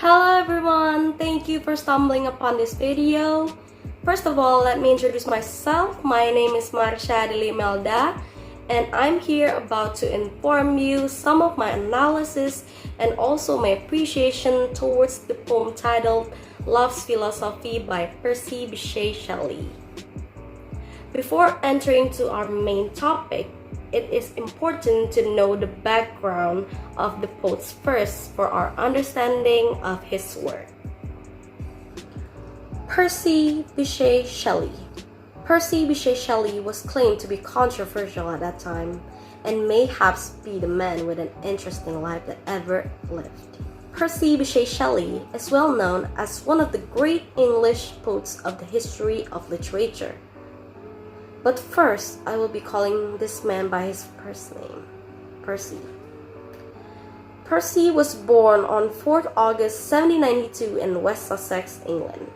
Hello everyone, thank you for stumbling upon this video. First of all, let me introduce myself. My name is Marsya, Adelia, Imelda, and I'm here about to inform you some of my analysis and also my appreciation towards the poem titled Love's Philosophy by Percy Bysshe Shelley. Before entering to our main topic, it is important to know the background of the poets first for our understanding of his work. Percy Bysshe Shelley. Percy Bysshe Shelley was claimed to be controversial at that time and mayhaps be the man with an interesting life that ever lived. Percy Bysshe Shelley is well known as one of the great English poets of the history of literature. But first, I will be calling this man by his first name, Percy. Percy was born on 4th August 1792 in West Sussex, England.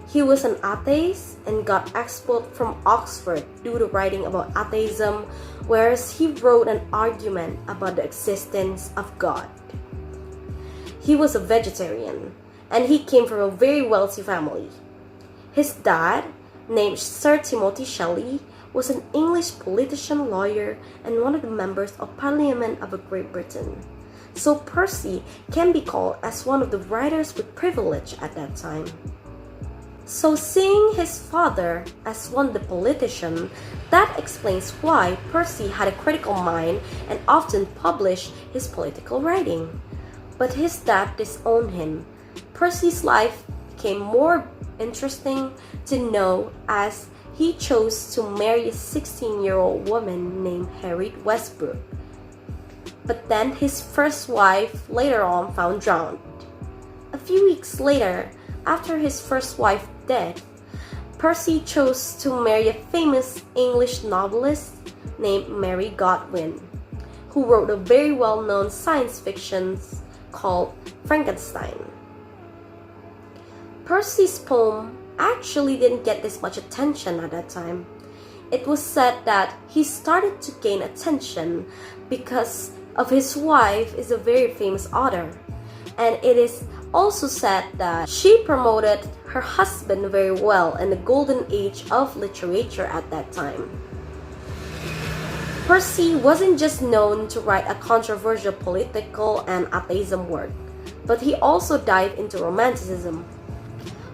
He was an atheist and got expelled from Oxford due to writing about atheism, whereas he wrote an argument about the existence of God. He was a vegetarian, and he came from a very wealthy family. His dad, named Sir Timothy Shelley, was an English politician, lawyer, and one of the members of Parliament of Great Britain. So Percy can be called as one of the writers with privilege at that time. So seeing his father as one of the politician, that explains why Percy had a critical mind and often published his political writing. But his dad disowned him. Percy's life became more interesting to know as he chose to marry a 16-year-old woman named Harriet Westbrook. But then his first wife later on found drowned. A few weeks later, after his first wife's death, Percy chose to marry a famous English novelist named Mary Godwin, who wrote a very well-known science fiction called Frankenstein. Percy's poem actually didn't get this much attention at that time. It was said that he started to gain attention because of his wife is a very famous author, and it is also said that she promoted her husband very well in the golden age of literature at that time. Percy wasn't just known to write a controversial political and atheism work, but he also dived into Romanticism.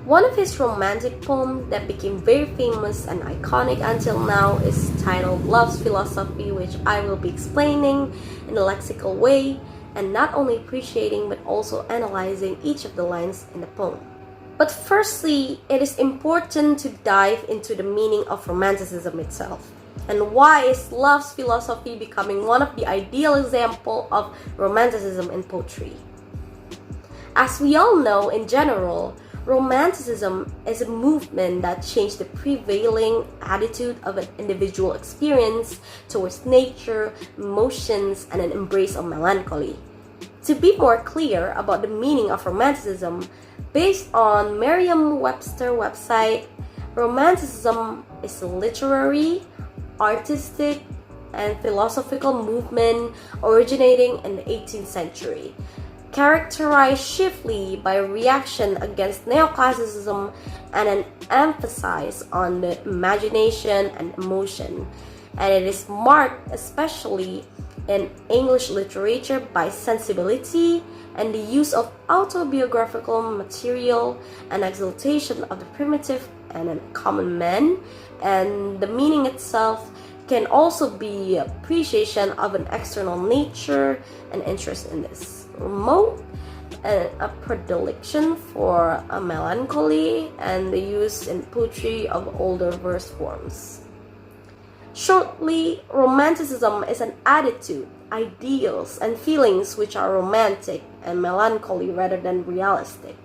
One of his romantic poems that became very famous and iconic until now is titled Love's Philosophy, which I will be explaining in a lexical way and not only appreciating but also analyzing each of the lines in the poem. But firstly, it is important to dive into the meaning of Romanticism itself. And why is Love's Philosophy becoming one of the ideal examples of Romanticism in poetry? As we all know, in general, Romanticism is a movement that changed the prevailing attitude of an individual experience towards nature, emotions, and an embrace of melancholy. To be more clear about the meaning of Romanticism, based on Merriam-Webster website, Romanticism is a literary, artistic, and philosophical movement originating in the 18th century. Characterized chiefly by a reaction against neoclassicism and an emphasis on the imagination and emotion, and it is marked especially in English literature by sensibility and the use of autobiographical material and exaltation of the primitive and common man, and the meaning itself can also be appreciation of an external nature and interest in this remote, and a predilection for a melancholy and the use in poetry of older verse forms. Shortly, Romanticism is an attitude, ideals, and feelings which are romantic and melancholy rather than realistic.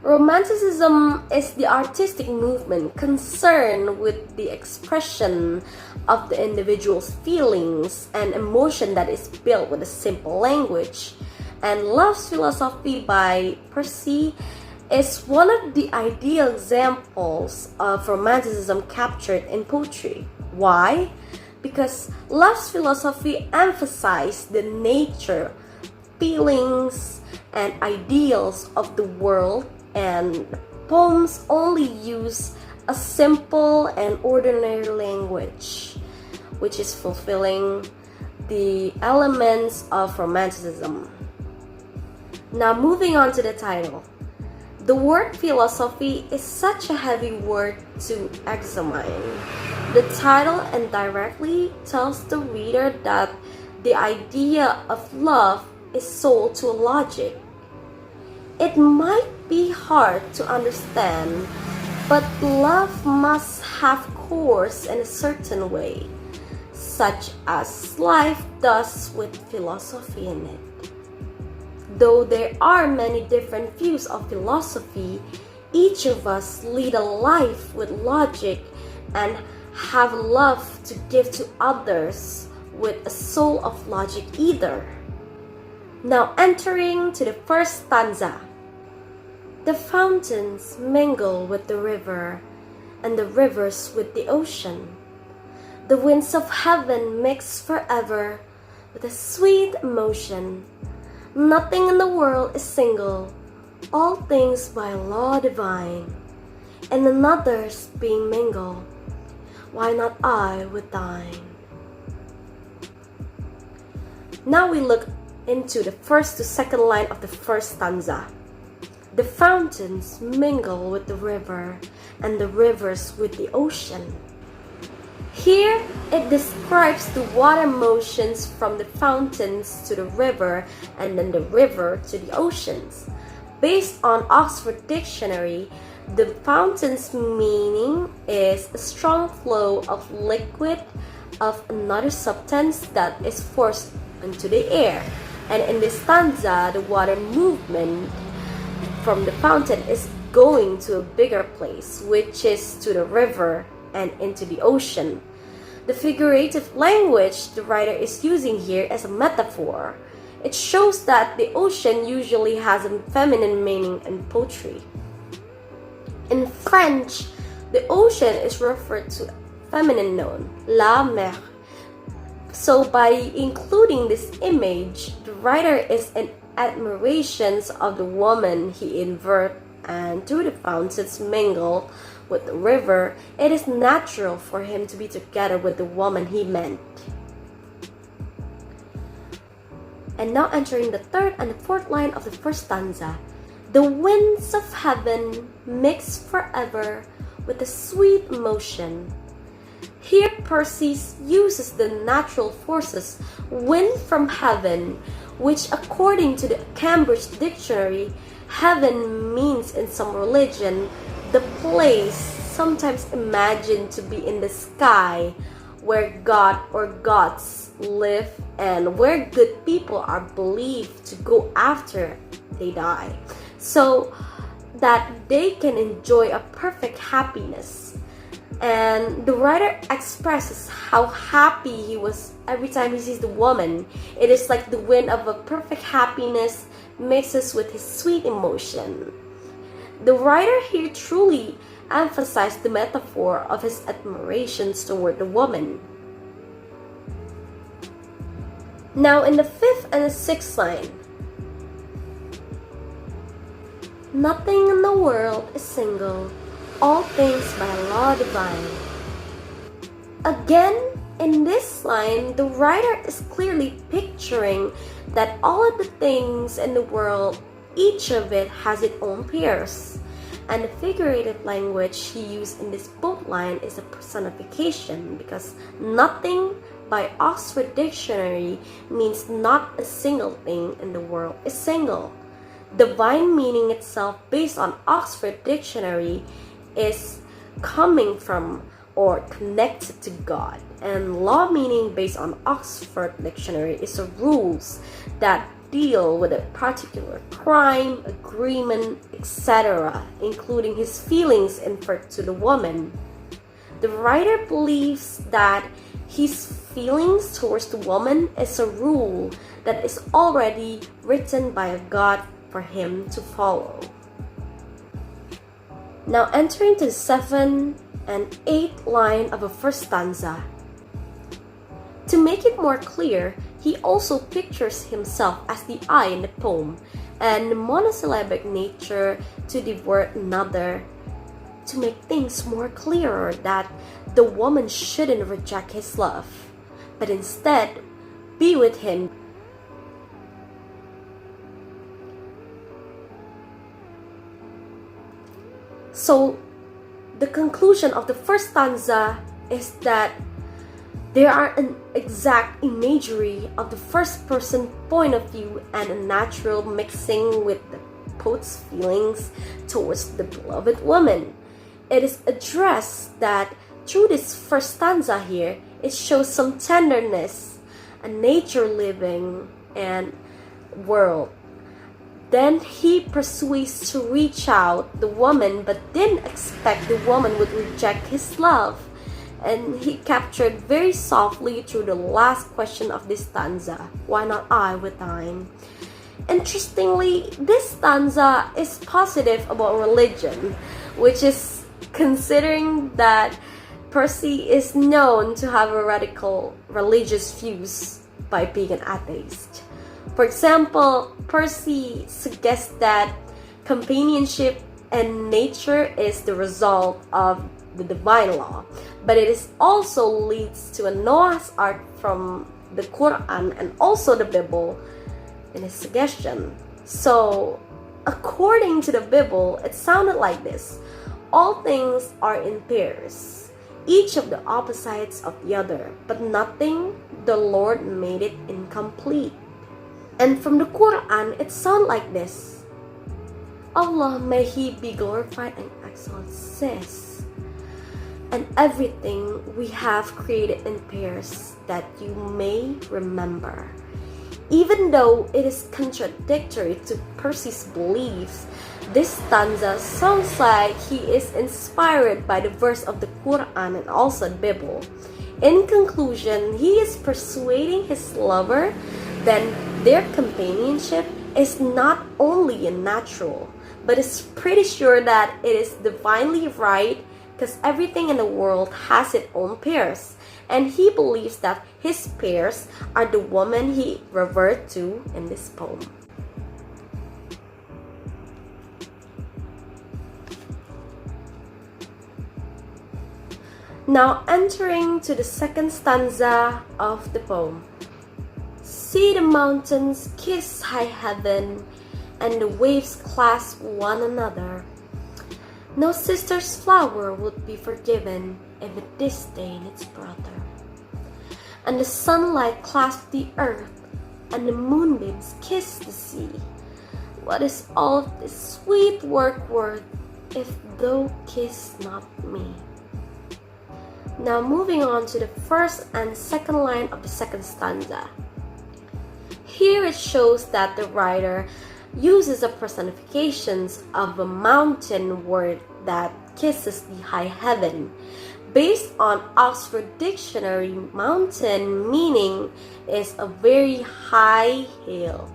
Romanticism is the artistic movement concerned with the expression of the individual's feelings and emotion that is built with a simple language. And Love's Philosophy by Percy is one of the ideal examples of Romanticism captured in poetry. Why? Because Love's Philosophy emphasized the nature, feelings, and ideals of the world, and poems only use a simple and ordinary language, which is fulfilling the elements of Romanticism. Now moving on to the title. The word philosophy is such a heavy word to examine. The title indirectly tells the reader that the idea of love is sold to logic. It might be hard to understand, but love must have course in a certain way, such as life does with philosophy in it. Though there are many different views of philosophy, each of us lead a life with logic and have love to give to others with a soul of logic either. Now entering to the first stanza. The fountains mingle with the river, and the rivers with the ocean. The winds of heaven mix forever with a sweet emotion. Nothing in the world is single, all things by law divine, and another's being mingled. Why not I with thine? Now we look into the first to second line of the first stanza. The fountains mingle with the river, and the rivers with the ocean. Here, it describes the water motions from the fountains to the river and then the river to the oceans. Based on Oxford Dictionary, the fountain's meaning is a strong flow of liquid of another substance that is forced into the air. And in this stanza, the water movement from the fountain is going to a bigger place, which is to the river and into the ocean. The figurative language the writer is using here as a metaphor. It shows that the ocean usually has a feminine meaning in poetry. In French, the ocean is referred to feminine noun, la mer. So by including this image, the writer is in admiration of the woman he invert, and through the fountains mingle with the river, it is natural for him to be together with the woman he meant. And now entering the third and the fourth line of the first stanza. The winds of heaven mix forever with a sweet motion. Here Percy uses the natural forces, wind from heaven, which according to the Cambridge Dictionary, heaven means in some religion the place sometimes imagined to be in the sky where God or gods live and where good people are believed to go after they die, so that they can enjoy a perfect happiness. And the writer expresses how happy he was every time he sees the woman. It is like the wind of a perfect happiness mixes with his sweet emotion. The writer here truly emphasized the metaphor of his admirations toward the woman. Now in the fifth and the sixth line. Nothing in the world is single, all things by law divine. Again, in this line, the writer is clearly picturing that all of the things in the world, each of it has its own pairs. And the figurative language he used in this both line is a personification, because nothing by Oxford Dictionary means not a single thing in the world is single. Divine meaning itself, based on Oxford Dictionary, is coming from or connected to God. And law meaning, based on Oxford Dictionary, is the rules that deal with a particular crime, agreement, etc., including his feelings inferred to the woman. The writer believes that his feelings towards the woman is a rule that is already written by a God for him to follow. Now entering to the 7th and 8th line of the first stanza. To make it more clear, he also pictures himself as the I in the poem, and monosyllabic nature to the word another, to make things more clearer that the woman shouldn't reject his love, but instead be with him. So the conclusion of the first stanza is that there are an exact imagery of the first person point of view and a natural mixing with the poet's feelings towards the beloved woman. It is addressed that through this first stanza here, it shows some tenderness, a nature living and world. Then he persuades to reach out the woman, but didn't expect the woman would reject his love. And he captured very softly through the last question of this stanza, why not I with thine? Interestingly, this stanza is positive about religion, which is considering that Percy is known to have a radical religious views by being an atheist. For example, Percy suggests that companionship and nature is the result of the divine law, but it is also leads to a Noah's Ark from the Quran and also the Bible in his suggestion. So, according to the Bible, it sounded like this: all things are in pairs, each of the opposites of the other, but nothing, the Lord made it incomplete. And from the Quran, it sounds like this: Allah, may He be glorified and exalted, says, and everything we have created in pairs that you may remember. Even though it is contradictory to Percy's beliefs, this stanza sounds like he is inspired by the verse of the Quran and also the Bible. In conclusion, he is persuading his lover that their companionship is not only natural, but is pretty sure that it is divinely right, because everything in the world has its own pairs, and he believes that his pairs are the woman he referred to in this poem. Now entering to the second stanza of the poem. See the mountains kiss high heaven, and the waves clasp one another. No sister's flower would be forgiven if it disdained its brother. And the sunlight clasps the earth, and the moonbeams kiss the sea. What is all of this sweet work worth, if thou kiss not me? Now moving on to the first and second line of the second stanza. Here it shows that the writer uses a personification of a mountain word that kisses the high heaven. Based on Oxford Dictionary, mountain meaning is a very high hill,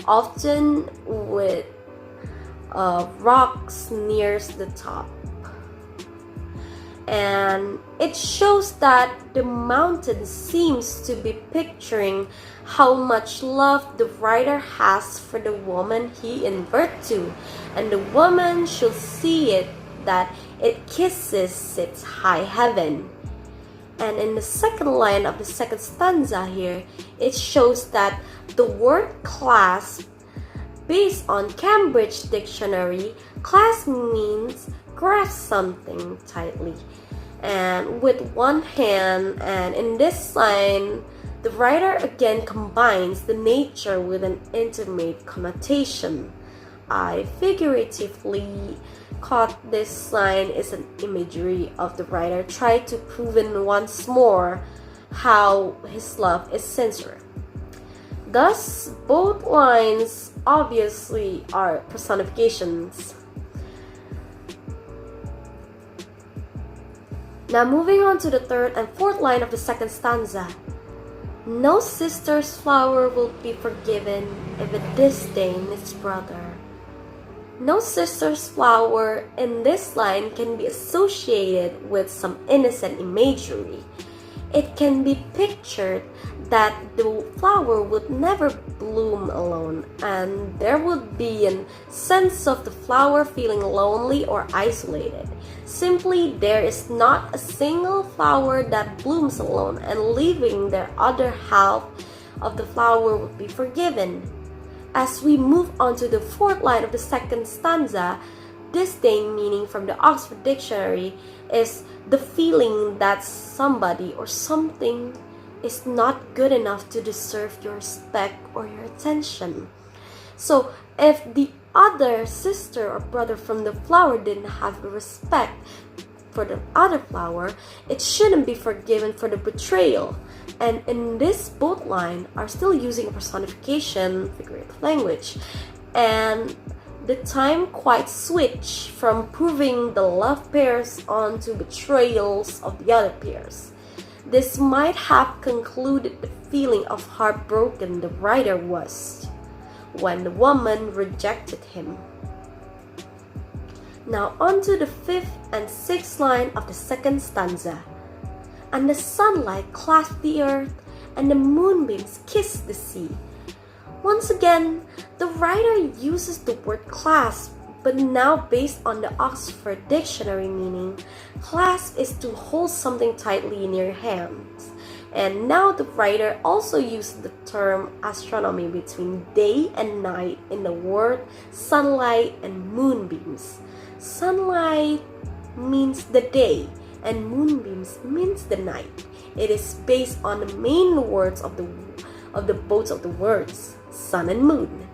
often with rocks near the top. And it shows that the mountain seems to be picturing how much love the writer has for the woman he invert to, and the woman should see it that it kisses its high heaven. And in the second line of the second stanza here, it shows that the word clasp, based on Cambridge Dictionary, clasp means grasp something tightly and with one hand, and in this line the writer again combines the nature with an intimate connotation. I figuratively caught this line is an imagery of the writer tried to prove once more how his love is sincere. Thus both lines obviously are personifications. Now moving on to the third and fourth line of the second stanza. No sister's flower will be forgiven if it disdain its brother. No sister's flower in this line can be associated with some innocent imagery. It can be pictured that the flower would never bloom alone, and there would be a sense of the flower feeling lonely or isolated. Simply, there is not a single flower that blooms alone, and leaving the other half of the flower would be forgiven. As we move on to the fourth line of the second stanza, disdain, meaning from the Oxford Dictionary, is the feeling that somebody or something is not good enough to deserve your respect or your attention. So, if the other sister or brother from the flower didn't have the respect for the other flower, it shouldn't be forgiven for the betrayal. And in this both line are still using a personification, figurative language, and the time quite switch from proving the love pairs on to betrayals of the other pairs. This might have concluded the feeling of heartbroken the writer was when the woman rejected him. Now on to the fifth and sixth line of the second stanza. And the sunlight clasped the earth, and the moonbeams kissed the sea. Once again, the writer uses the word clasp, but now based on the Oxford Dictionary meaning, clasp is to hold something tightly in your hands. And now the writer also uses the term astronomy between day and night in the word sunlight and moonbeams. Sunlight means the day, and moonbeams means the night. It is based on the main words of both of the words, sun and moon.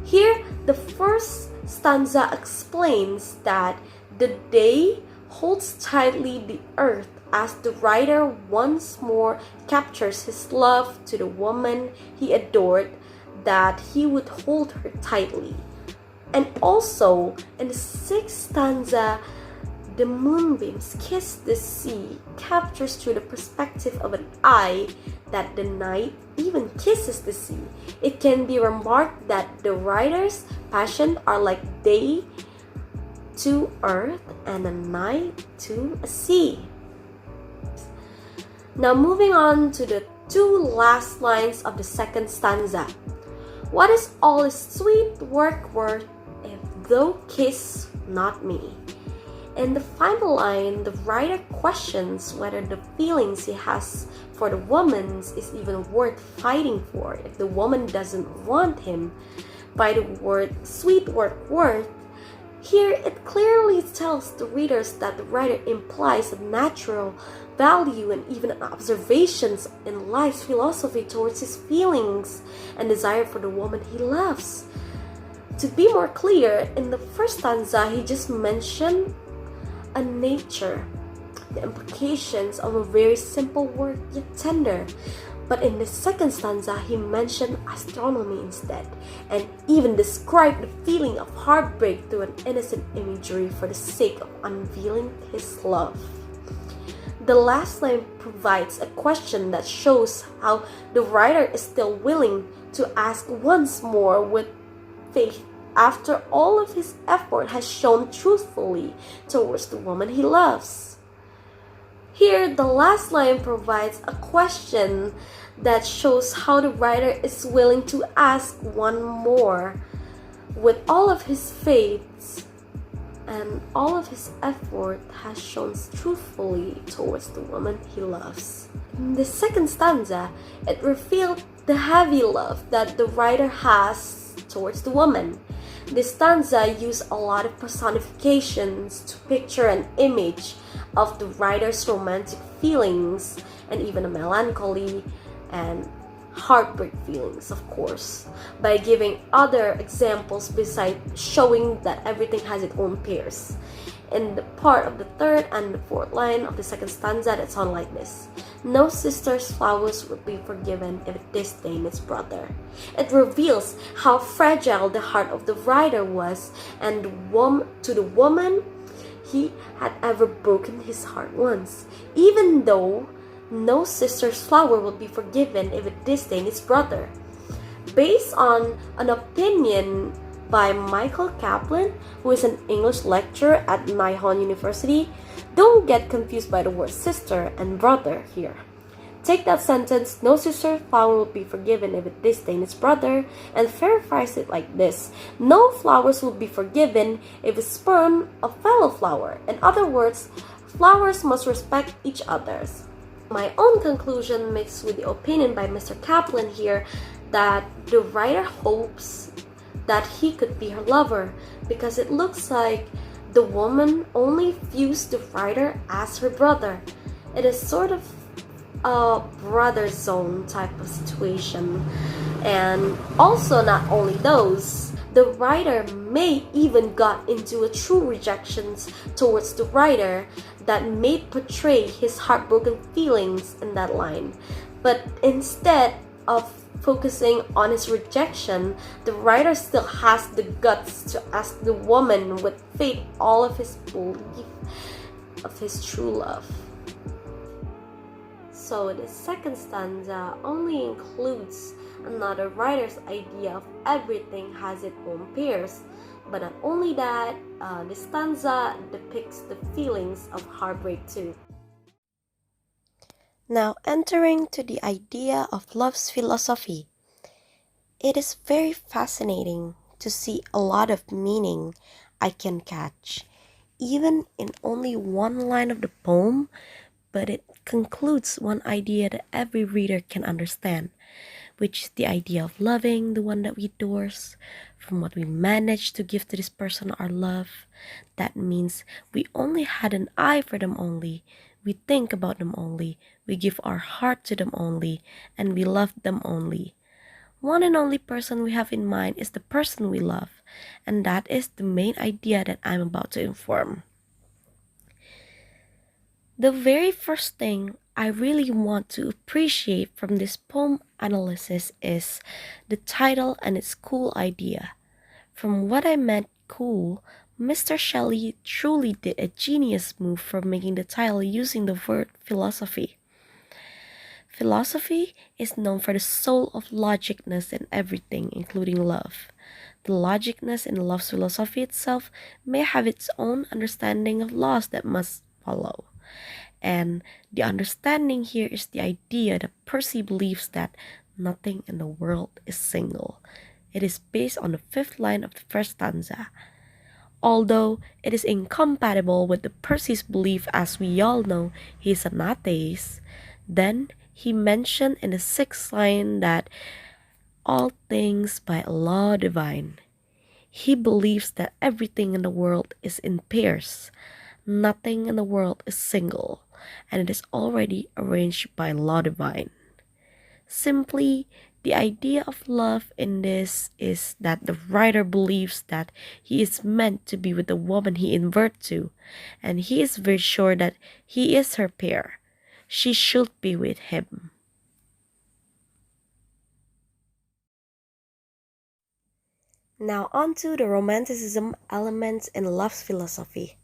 Here, the first stanza explains that the day holds tightly the earth as the writer once more captures his love to the woman he adored, that he would hold her tightly. And also, in the sixth stanza, the moonbeams kiss the sea captures through the perspective of an eye that the night even kisses the sea. It can be remarked that the writer's passion are like day to earth and a night to a sea. Now moving on to the two last lines of the second stanza. What is all this sweet work worth if thou kiss not me? In the final line, the writer questions whether the feelings he has for the woman is even worth fighting for if the woman doesn't want him. By the word sweet work worth, here it clearly tells the readers that the writer implies a natural value and even observations in life's philosophy towards his feelings and desire for the woman he loves. To be more clear, in the first stanza, he just mentioned a nature, the implications of a very simple word yet tender. But in the second stanza, he mentioned astronomy instead, and even described the feeling of heartbreak through an innocent imagery for the sake of unveiling his love. The last line provides a question that shows how the writer is still willing to ask once more with faith after all of his effort has shown truthfully towards the woman he loves. Here, the last line provides a question that shows how the writer is willing to ask one more with all of his faith and all of his effort has shown truthfully towards the woman he loves. In the second stanza, it revealed the heavy love that the writer has towards the woman. This stanza used a lot of personifications to picture an image of the writer's romantic feelings and even a melancholy and heartbreak feelings, of course, by giving other examples besides showing that everything has its own pairs. In the part of the third and the fourth line of the second stanza that sound like this: no sister's flowers would be forgiven if it disdained its brother. It reveals how fragile the heart of the writer was, and to the woman he had ever broken his heart once, even though no sister's flower would be forgiven if it disdained its brother. Based on an opinion by Michael Kaplan, who is an English lecturer at Nihon University, don't get confused by the word sister and brother here. Take that sentence, no sister flower will be forgiven if it disdain its brother, and verifies it like this: no flowers will be forgiven if it spurn a fellow flower. In other words, flowers must respect each other's. My own conclusion mixed with the opinion by Mr. Kaplan here that the writer hopes that he could be her lover, because it looks like the woman only views the writer as her brother. It is sort of a brother zone type of situation. And also, not only those, the writer may even got into a true rejections towards the writer that may portray his heartbroken feelings in that line. But instead of focusing on his rejection, the writer still has the guts to ask the woman with faith all of his belief of his true love. So the second stanza only includes another writer's idea of everything has its own pairs. But not only that, the stanza depicts the feelings of heartbreak too. Now entering to the idea of love's philosophy. It is very fascinating to see a lot of meaning I can catch, even in only one line of the poem, but it concludes one idea that every reader can understand, which is the idea of loving the one that we adores, from what we manage to give to this person our love. That means we only had an eye for them only, we think about them only, we give our heart to them only, and we love them only. One and only person we have in mind is the person we love, and that is the main idea that I'm about to inform. The very first thing I really want to appreciate from this poem analysis is the title and its cool idea. From what I meant cool, Mr. Shelley truly did a genius move for making the title using the word philosophy. Philosophy is known for the soul of logicness in everything, including love. The logicness in love's philosophy itself may have its own understanding of laws that must follow. And the understanding here is the idea that Percy believes that nothing in the world is single. It is based on the fifth line of the first stanza. Although it is incompatible with the Percy's belief, as we all know he is an atheist, then he mentioned in the sixth line that all things by a law divine. He believes that everything in the world is in pairs. Nothing in the world is single, and it is already arranged by law divine. Simply, the idea of love in this is that the writer believes that he is meant to be with the woman he inverts to, and he is very sure that he is her pair. She should be with him. Now onto the Romanticism elements in love's philosophy.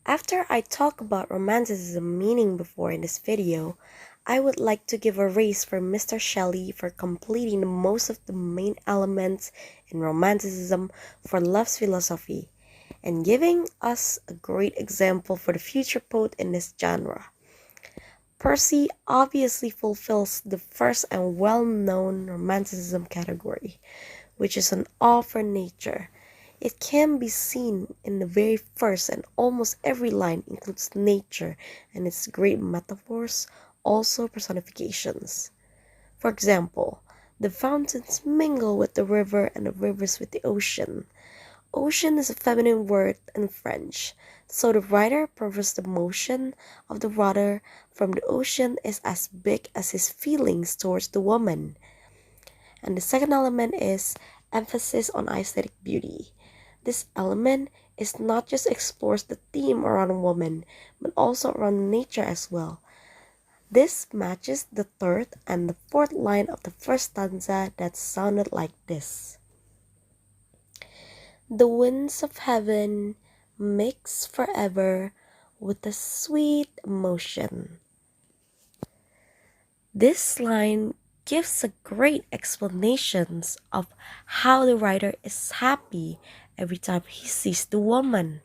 After I talk about Romanticism meaning before in this video, I would like to give a raise for Mr. Shelley for completing most of the main elements in Romanticism for love's philosophy, and giving us a great example for the future poet in this genre. Percy obviously fulfills the first and well-known Romanticism category, which is an awe for nature. It can be seen in the very first, and almost every line includes nature and its great metaphors, also personifications. For example, the fountains mingle with the river and the rivers with the ocean. Ocean is a feminine word in French, so the writer prefers the motion of the water from the ocean is as big as his feelings towards the woman. And the second element is emphasis on aesthetic beauty. This element is not just explores the theme around a woman, but also around nature as well. This matches the third and the fourth line of the first stanza that sounded like this. The winds of heaven mix forever with a sweet emotion. This line gives a great explanations of how the writer is happy every time he sees the woman.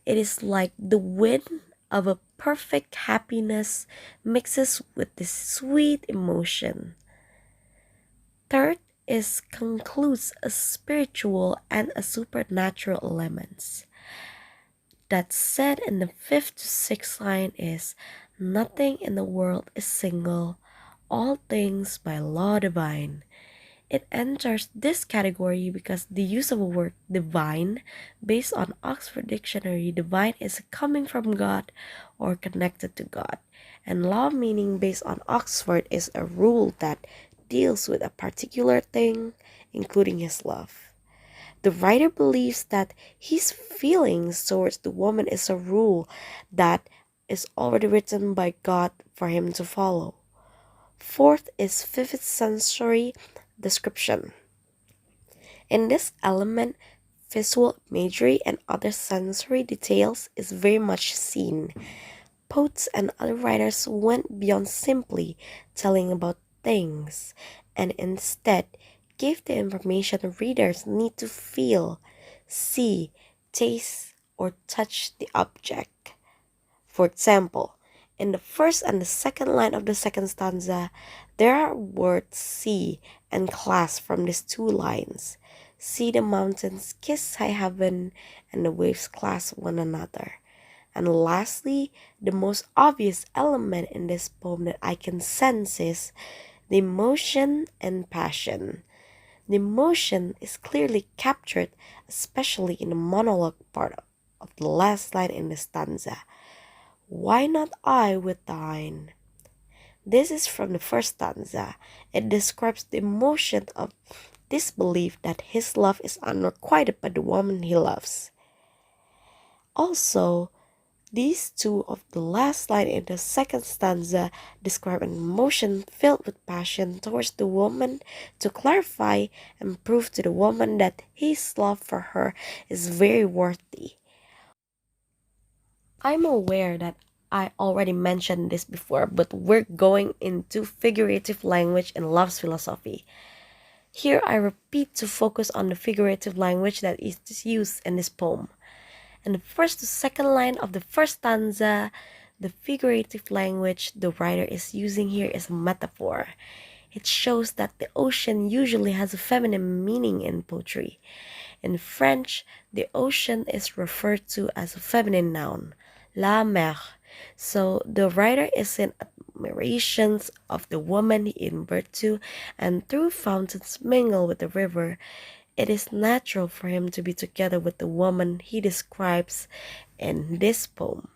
It is like the wind of a perfect happiness mixes with this sweet emotion. Third is concludes a spiritual and a supernatural elements. That said in the fifth to sixth line is nothing in the world is single, all things by law divine. It enters this category because the use of a word divine based on Oxford Dictionary, divine is coming from God or connected to God. And law meaning based on Oxford is a rule that deals with a particular thing, including his love. The writer believes that his feelings towards the woman is a rule that is already written by God for him to follow. Fourth is vivid sensory description. In this element, visual imagery and other sensory details is very much seen. Poets and other writers went beyond simply telling about things and instead gave the information readers need to feel, see, taste, or touch the object. For example, in the first and the second line of the second stanza, there are words see and class from these two lines. See the mountains kiss high heaven and the waves clasp one another. And lastly, the most obvious element in this poem that I can sense is the emotion and passion. The emotion is clearly captured, especially in the monologue part of the last line in the stanza. Why not I with thine? This is from the first stanza. It describes the emotion of disbelief that his love is unrequited by the woman he loves. Also, these two of the last line in the second stanza describe an emotion filled with passion towards the woman to clarify and prove to the woman that his love for her is very worthy. I'm aware that I already mentioned this before, but we're going into figurative language and love's philosophy. Here I repeat to focus on the figurative language that is used in this poem. In the first to second line of the first stanza, the figurative language the writer is using here is a metaphor. It shows that the ocean usually has a feminine meaning in poetry. In French, the ocean is referred to as a feminine noun, la mer. So the writer is in admiration of the woman he gave birth to, and through fountains mingle with the river, it is natural for him to be together with the woman he describes in this poem.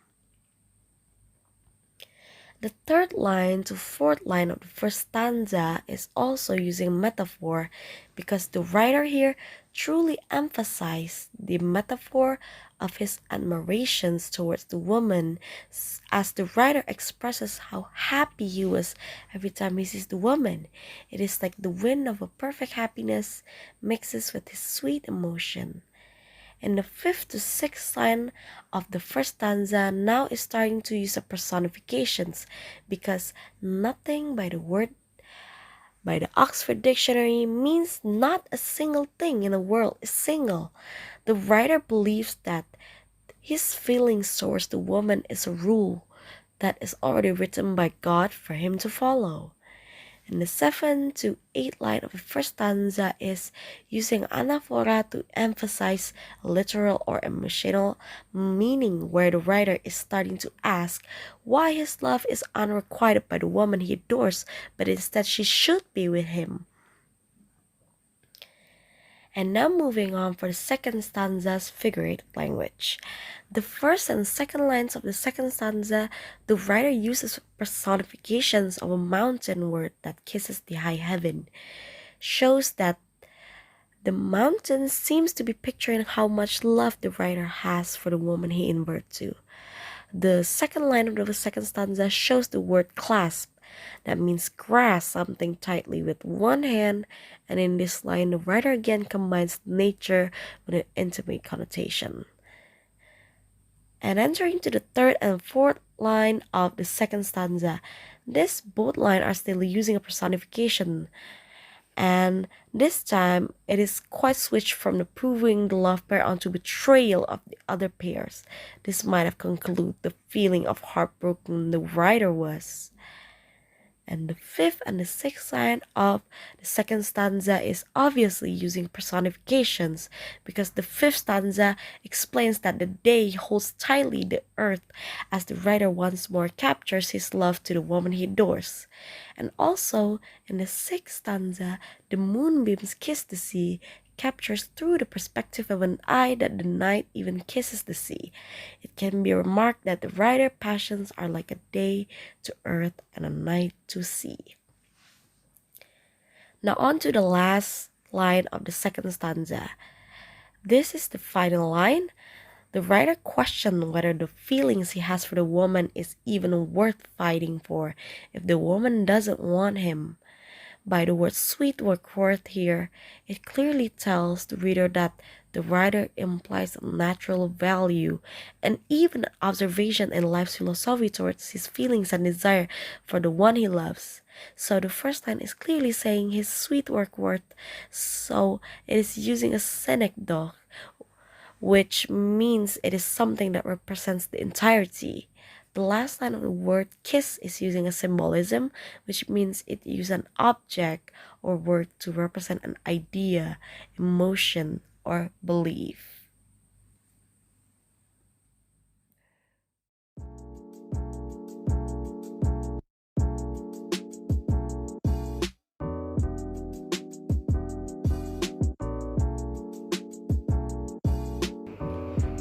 The third line to fourth line of the first stanza is also using metaphor because the writer here truly emphasized the metaphor of his admirations towards the woman as the writer expresses how happy he was every time he sees the woman. It is like the wind of a perfect happiness mixes with his sweet emotion. And the fifth to sixth line of the first stanza now is starting to use the personifications because nothing by the Oxford Dictionary means not a single thing in the world is single. The writer believes that his feelings towards the woman is a rule that is already written by God for him to follow. And the 7 to 8 line of the first stanza is using anaphora to emphasize literal or emotional meaning where the writer is starting to ask why his love is unrequited by the woman he adores, but instead she should be with him. And now moving on for the second stanza's figurative language. The first and second lines of the second stanza, the writer uses personifications of a mountain word that kisses the high heaven, shows that the mountain seems to be picturing how much love the writer has for the woman he inverts to. The second line of the second stanza shows the word clasp. That means grasp something tightly with one hand, and in this line the writer again combines nature with an intimate connotation. And entering to the third and fourth line of the second stanza, this both lines are still using a personification, And this time, it is quite switched from the proving the love pair onto betrayal of the other pairs. This might have concluded the feeling of heartbroken the writer was. And the fifth and the sixth line of the second stanza is obviously using personifications, because the fifth stanza explains that the day holds tightly the earth as the writer once more captures his love to the woman he adores. And also, in the sixth stanza, the moonbeams kiss the sea, captures through the perspective of an eye that the night even kisses the sea. It can be remarked that the writer's passions are like a day to earth and a night to sea. Now on to the last line of the second stanza. This is the final line. The writer questions whether the feelings he has for the woman is even worth fighting for if the woman doesn't want him. By the word sweet worth here, it clearly tells the reader that the writer implies a natural value and even an observation in life's philosophy towards his feelings and desire for the one he loves. So the first line is clearly saying his sweet worth, so it is using a synecdoche, which means it is something that represents the entirety. The last line of the word kiss is using a symbolism, which means it uses an object or word to represent an idea, emotion, or belief.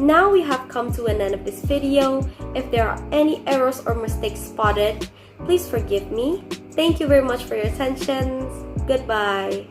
Now we have come to an end of this video. If there are any errors or mistakes spotted, please forgive me. Thank you very much for your attention. Goodbye.